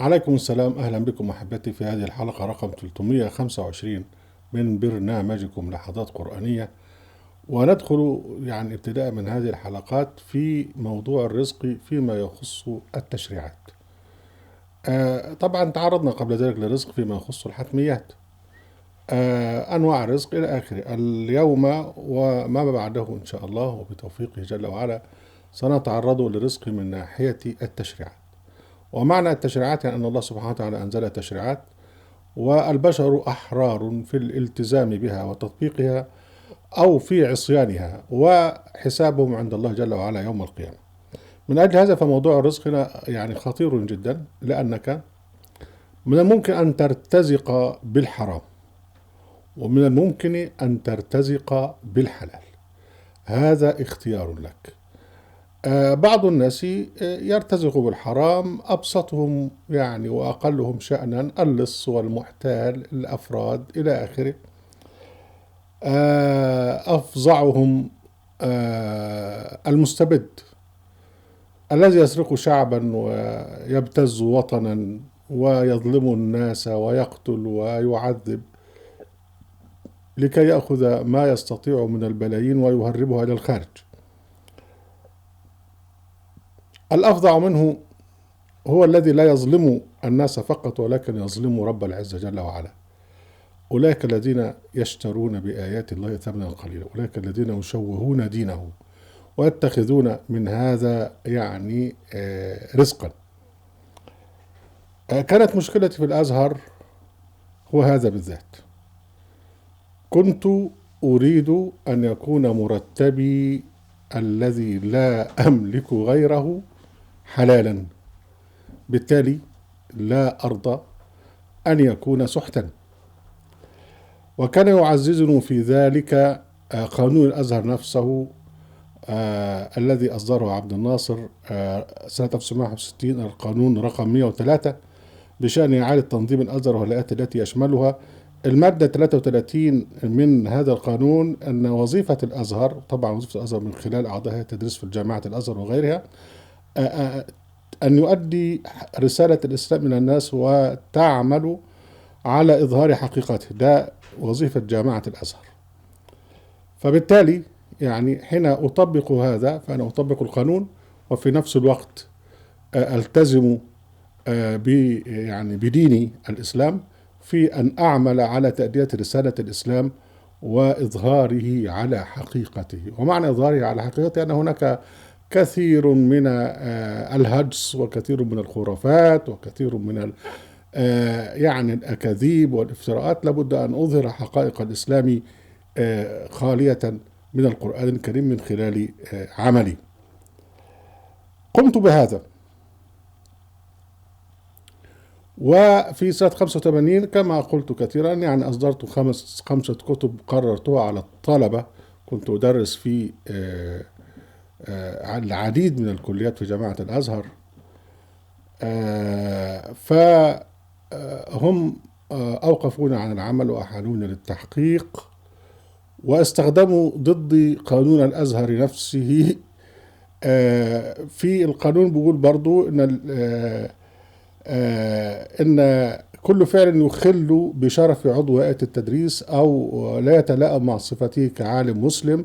عليكم السلام، أهلا بكم أحبتي في هذه الحلقة رقم 325 من برنامجكم لحظات قرآنية. وندخل ابتداء من هذه الحلقات في موضوع الرزق فيما يخص التشريعات. طبعا تعرضنا قبل ذلك للرزق فيما يخص الحتميات، أنواع الرزق إلى آخره. اليوم وما بعده إن شاء الله وبتوفيقه جل وعلا سنتعرض للرزق من ناحية التشريعات. ومعنى التشريعات يعني أن الله سبحانه وتعالى أنزل تشريعات، والبشر أحرار في الالتزام بها وتطبيقها أو في عصيانها، وحسابهم عند الله جل وعلا يوم القيامة. من أجل هذا فموضوع الرزق هنا خطير جدا، لأنك من الممكن أن ترتزق بالحرام، ومن الممكن أن ترتزق بالحلال. هذا اختيار لك. بعض الناس يرتزق بالحرام، أبسطهم وأقلهم شأنا اللص والمحتال الأفراد إلى آخره. أفظعهم المستبد الذي يسرق شعبا ويبتز وطنا ويظلم الناس ويقتل ويعذب لكي يأخذ ما يستطيع من البلايين ويهربها إلى الخارج. الأفظع منه هو الذي لا يظلم الناس فقط، ولكن يظلم رب العزة جل وعلا. أولئك الذين يشترون بآيات الله ثمنا قليلا، أولئك الذين يشوهون دينه ويتخذون من هذا رزقا. كانت مشكلتي في الأزهر هو هذا بالذات. كنت أريد أن يكون مرتبي الذي لا أملك غيره حلالا، بالتالي لا أرضى أن يكون سحتا. وكان يعززني في ذلك قانون الأزهر نفسه، الذي أصدره عبد الناصر سنة 1961، القانون رقم 103 بشأن إعادة تنظيم الأزهر والهيئات التي يشملها. المادة 33 من هذا القانون أن وظيفة الأزهر، طبعا وظيفة الأزهر من خلال أعضاء هيئة التدريس في الجامعات الأزهر وغيرها، أن يؤدي رسالة الإسلام إلى الناس وتعمل على إظهار حقيقته. ده وظيفة جامعة الأزهر. فبالتالي حين أطبق هذا فأنا أطبق القانون، وفي نفس الوقت ألتزم بديني الإسلام في أن أعمل على تأدية رسالة الإسلام وإظهاره على حقيقته. ومعنى إظهاره على حقيقته أن هناك كثير من الهجس، وكثير من الخرافات، وكثير من الأكاذيب والافتراءات. لابد أن أظهر حقائق الإسلام خالية من القرآن الكريم من خلال عملي. قمت بهذا، وفي سنة 85 كما قلت كثيرا أصدرت خمسة كتب قررتها على الطلبة. كنت أدرس في العديد من الكليات في جامعة الأزهر، فهم أوقفون عن العمل وأحالون للتحقيق، واستخدموا ضدي قانون الأزهر نفسه. في القانون بيقول برضو إن كل فعل يخل بشرف عضو هيئة التدريس أو لا يتلائم مع صفته كعالم مسلم،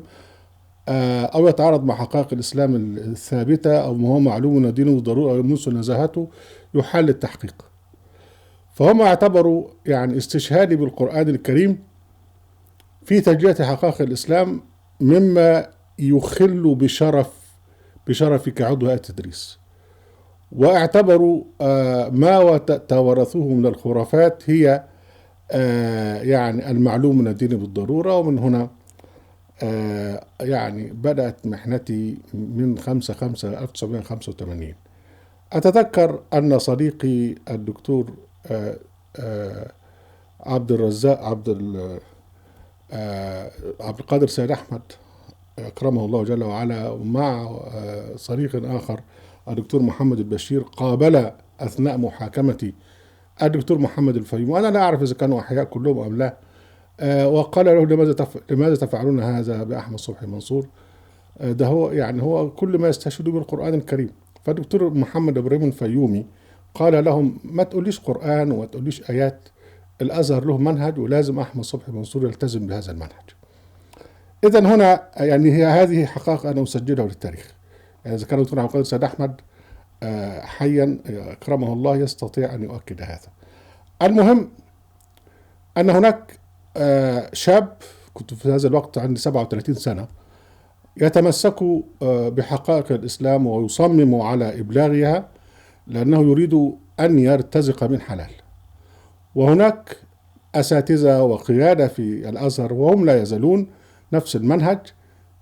أو يتعارض مع حقائق الإسلام الثابتة، أو ما هو معلوم من دينه ضرورة أو يمس نزاهته، يحل التحقيق. فهم اعتبروا استشهادي بالقرآن الكريم في تجلية حقائق الإسلام مما يخل بشرفي كعضو هيئة التدريس، واعتبروا ما توارثوه من الخرافات هي المعلوم من الدين بالضرورة. ومن هنا بدأت محنتي من 5/5/1985. أتذكر أن صديقي الدكتور عبد الرزاق عبد القادر سيد أحمد أكرمه الله جل وعلا، ومع صديق آخر الدكتور محمد البشير، قابل أثناء محاكمتي الدكتور محمد الفيوم، وأنا لا أعرف إذا كانوا أحياء كلهم أم لا. وقال له: لماذا تفعلون هذا بأحمد صبحي منصور؟ ده هو هو كل ما يستشهد بالقرآن الكريم. فالدكتور محمد إبراهيم الفيومي قال لهم ما تقوليش قرآن وما تقوليش آيات، الأزهر له منهج ولازم أحمد صبحي منصور يلتزم بهذا المنهج. إذا هنا يعني هي هذه حقائق أنا أسجلها للتاريخ. يعني إذا كان الدكتور عبد القادر سيد أحمد حيا أكرمه الله يستطيع أن يؤكد هذا. المهم أن هناك شاب كنت في هذا الوقت عندي 37 سنة يتمسك بحقائق الإسلام ويصمم على إبلاغها لأنه يريد أن يرتزق من حلال. وهناك أساتذة وقيادة في الأزهر وهم لا يزالون نفس المنهج،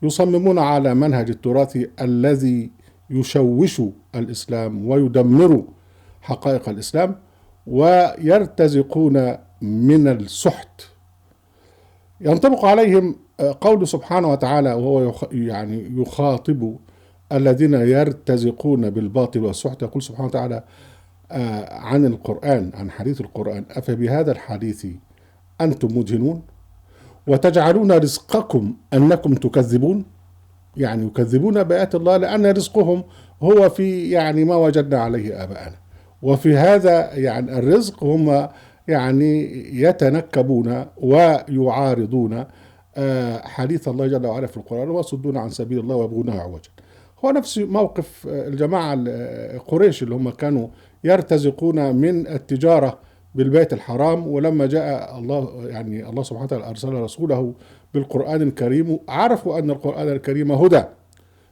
يصممون على منهج التراثي الذي يشوش الإسلام ويدمر حقائق الإسلام، ويرتزقون من السحت. ينطبق عليهم قول سبحانه وتعالى وهو يعني يخاطب الذين يرتزقون بالباطل والسحت. يقول سبحانه وتعالى عن القرآن، عن حديث القرآن: أفبهذا الحديث أنتم مدهنون وتجعلون رزقكم أنكم تكذبون. يعني يكذبون بآيات الله لأن رزقهم هو في يعني ما وجدنا عليه آباءنا، وفي هذا يعني الرزق هم يعني يتنكبون ويعارضون حديث الله جل وعلا في القرآن ويصدون عن سبيل الله ويبغونها عوجا. هو نفس موقف الجماعة قريش اللي هم كانوا يرتزقون من التجارة بالبيت الحرام، ولما جاء الله يعني الله سبحانه وتعالى أرسل رسوله بالقرآن الكريم عرفوا أن القرآن الكريم هدى،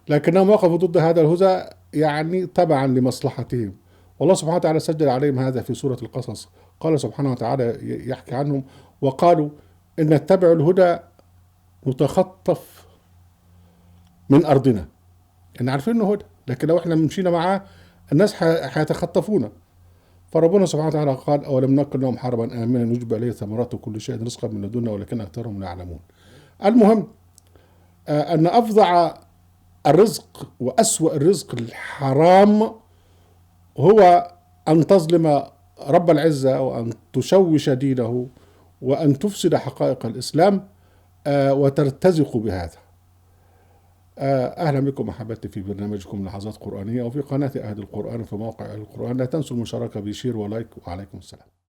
لكنهم وقفوا ضد هذا الهدى يعني تبعا لمصلحتهم. والله سبحانه وتعالى سجل عليهم هذا في سورة القصص. قال سبحانه وتعالى يحكي عنهم: وقالوا إن نتبع الهدى نتخطف من أرضنا. إن عارفين إنه هدى، لكن لو إحنا مشينا معاه الناس هيتخطفونا. فربنا سبحانه وتعالى قال: أولم نكن لهم حرما آمنا نجب إليه ثمرات كل شيء رزقا من لدنا ولكن أكثرهم لا يعلمون. المهم أن أفظع الرزق وأسوأ الرزق الحرام هو أن تظلم رب العزة وأن تشوش دينه وأن تفسد حقائق الإسلام وترتزق بهذا. أهلا بكم أحبتي في برنامجكم لحظات قرآنية وفي قناة أهل القرآن في موقع القرآن. لا تنسوا المشاركة بشير ولايك، وعليكم السلام.